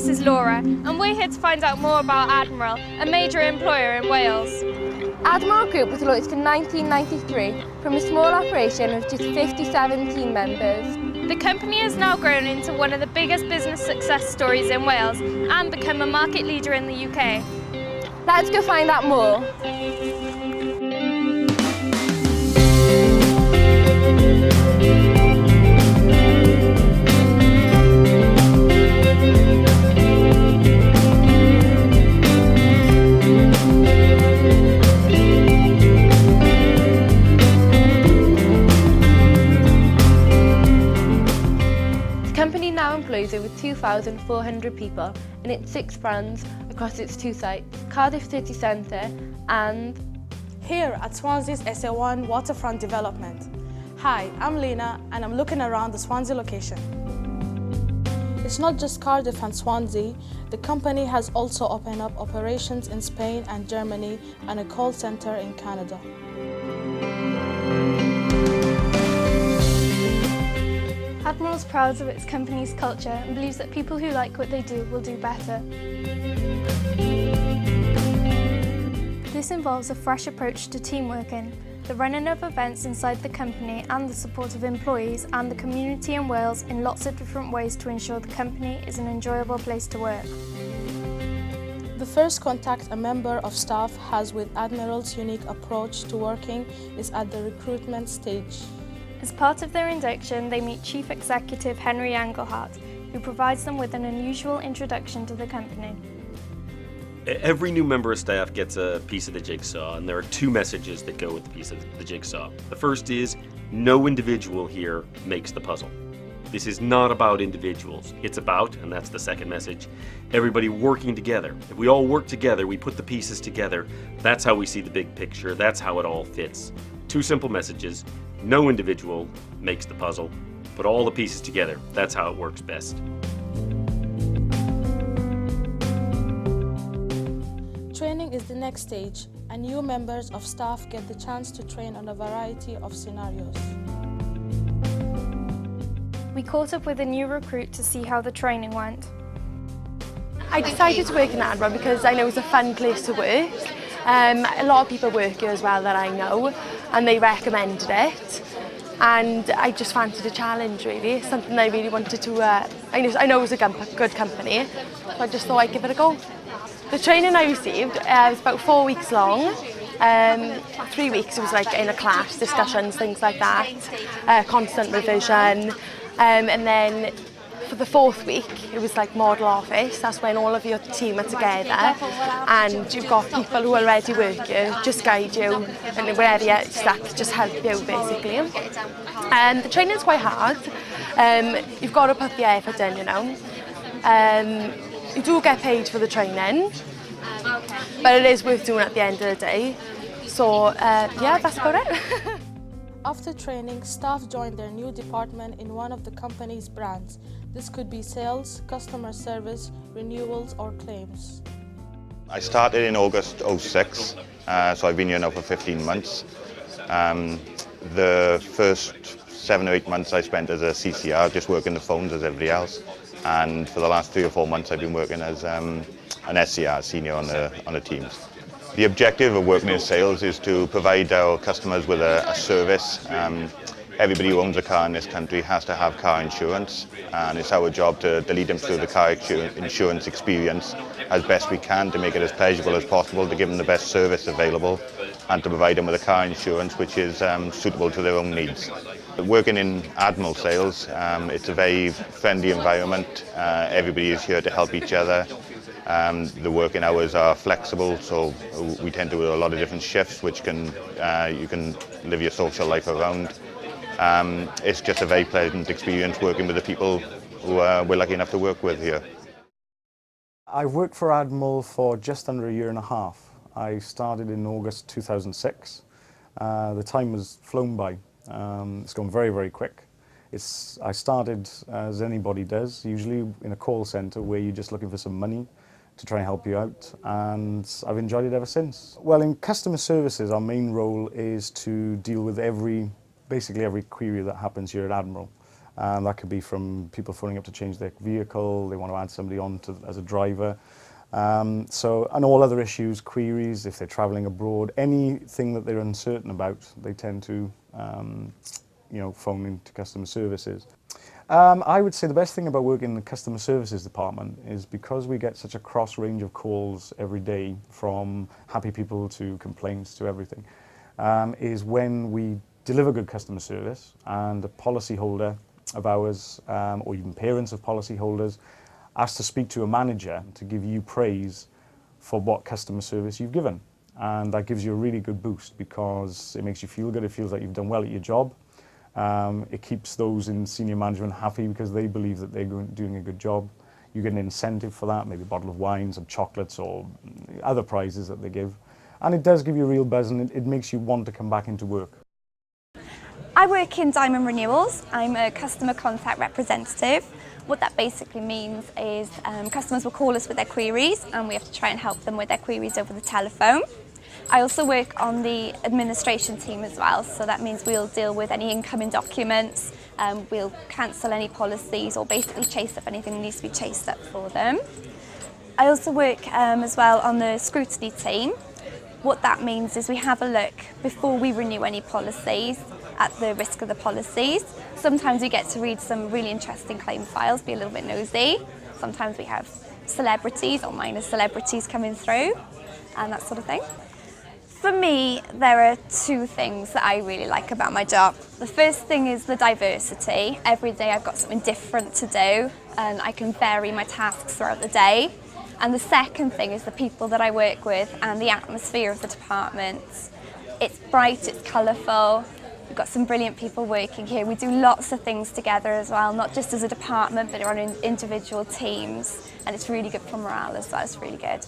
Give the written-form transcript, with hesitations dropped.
this is Laura, and we're here to find out more about Admiral, a major employer in Wales. Admiral Group was launched in 1993 from a small operation with just 57 team members. The company has now grown into one of the biggest business success stories in Wales and become a market leader in the UK. Let's go find out more. The company now employs over 2,400 people in its 6 brands across its 2 sites, Cardiff City Centre and here at Swansea's SA1 Waterfront Development. Hi, I'm Lena and I'm looking around the Swansea location. It's not just Cardiff and Swansea, the company has also opened up operations in Spain and Germany and a call centre in Canada. Admiral's proud of its company's culture and believes that people who like what they do will do better. This involves a fresh approach to team working, the running of events inside the company and the support of employees and the community in Wales in lots of different ways to ensure the company is an enjoyable place to work. The first contact a member of staff has with Admiral's unique approach to working is at the recruitment stage. As part of their induction, they meet Chief Executive Henry Engelhardt, who provides them with an unusual introduction to the company. Every new member of staff gets a piece of the jigsaw, and there are 2 messages that go with the piece of the jigsaw. The first is, no individual here makes the puzzle. This is not about individuals. It's about, and that's the second message, everybody working together. If we all work together, we put the pieces together, that's how we see the big picture, that's how it all fits. 2 simple messages. No individual makes the puzzle, but all the pieces together, that's how it works best. Training is the next stage, and new members of staff get the chance to train on a variety of scenarios. We caught up with a new recruit to see how the training went. I decided to work in Admiral because I know it's a fun place to work. A lot of people work here as well that I know, and they recommended it. And I just fancied a challenge, really. It's something I really wanted to. I know it was a good company, so I just thought I'd give it a go. The training I received was about 4 weeks long. 3 weeks it was like in a class, discussions, things like that, constant revision, and then for the 4th week it was like model office. That's when all of your team are together and you've got people who already work here, just guide you, and wherever you're stuck, just help you basically. The training's quite hard. You've got to put the effort in, you know. You do get paid for the training, but it is worth doing at the end of the day. So yeah, that's about it. After training, staff join their new department in one of the company's brands. This could be sales, customer service, renewals or claims. I started in August '06, so I've been here now for 15 months. The first 7 or 8 months I spent as a CCR, just working the phones as everybody else. And for the last 3 or 4 months I've been working as an SCR, senior on the teams. The objective of working in sales is to provide our customers with a service. Everybody who owns a car in this country has to have car insurance, and it's our job to lead them through the car insurance experience as best we can, to make it as pleasurable as possible, to give them the best service available and to provide them with a car insurance which is suitable to their own needs. Working in Admiral sales, it's a very friendly environment. Everybody is here to help each other. The working hours are flexible, so we tend to do a lot of different shifts which you can live your social life around. It's just a very pleasant experience working with the people who we're lucky enough to work with here. I've worked for Admiral for just under 1.5 years. I started in August 2006. The time has flown by. It's gone very, very quick. I started, as anybody does, usually in a call centre where you're just looking for some money to try and help you out, and I've enjoyed it ever since. Well, in customer services, our main role is to deal with basically every query that happens here at Admiral. That could be from people phoning up to change their vehicle, they want to add somebody on as a driver. And all other issues, queries, if they're travelling abroad, anything that they're uncertain about, they tend to phone into customer services. I would say the best thing about working in the customer services department is because we get such a cross range of calls every day, from happy people to complaints to everything, is when we deliver good customer service and a policyholder of ours, or even parents of policyholders, ask to speak to a manager to give you praise for what customer service you've given. And that gives you a really good boost because it makes you feel good, it feels like you've done well at your job. It keeps those in senior management happy because they believe that they're doing a good job. You get an incentive for that, maybe a bottle of wine, some chocolates or other prizes that they give. And it does give you a real buzz, and it makes you want to come back into work. I work in Diamond Renewals. I'm a customer contact representative. What that basically means is customers will call us with their queries and we have to try and help them with their queries over the telephone. I also work on the administration team as well, so that means we'll deal with any incoming documents, we'll cancel any policies or basically chase up anything that needs to be chased up for them. I also work as well on the scrutiny team. What that means is we have a look before we renew any policies at the risk of the policies. Sometimes we get to read some really interesting claim files, be a little bit nosy. Sometimes we have celebrities or minor celebrities coming through and that sort of thing. For me, there are two things that I really like about my job. The first thing is the diversity. Every day I've got something different to do and I can vary my tasks throughout the day. And the second thing is the people that I work with and the atmosphere of the department. It's bright, it's colourful. We've got some brilliant people working here. We do lots of things together as well, not just as a department, but on individual teams. And it's really good for morale as well, it's really good.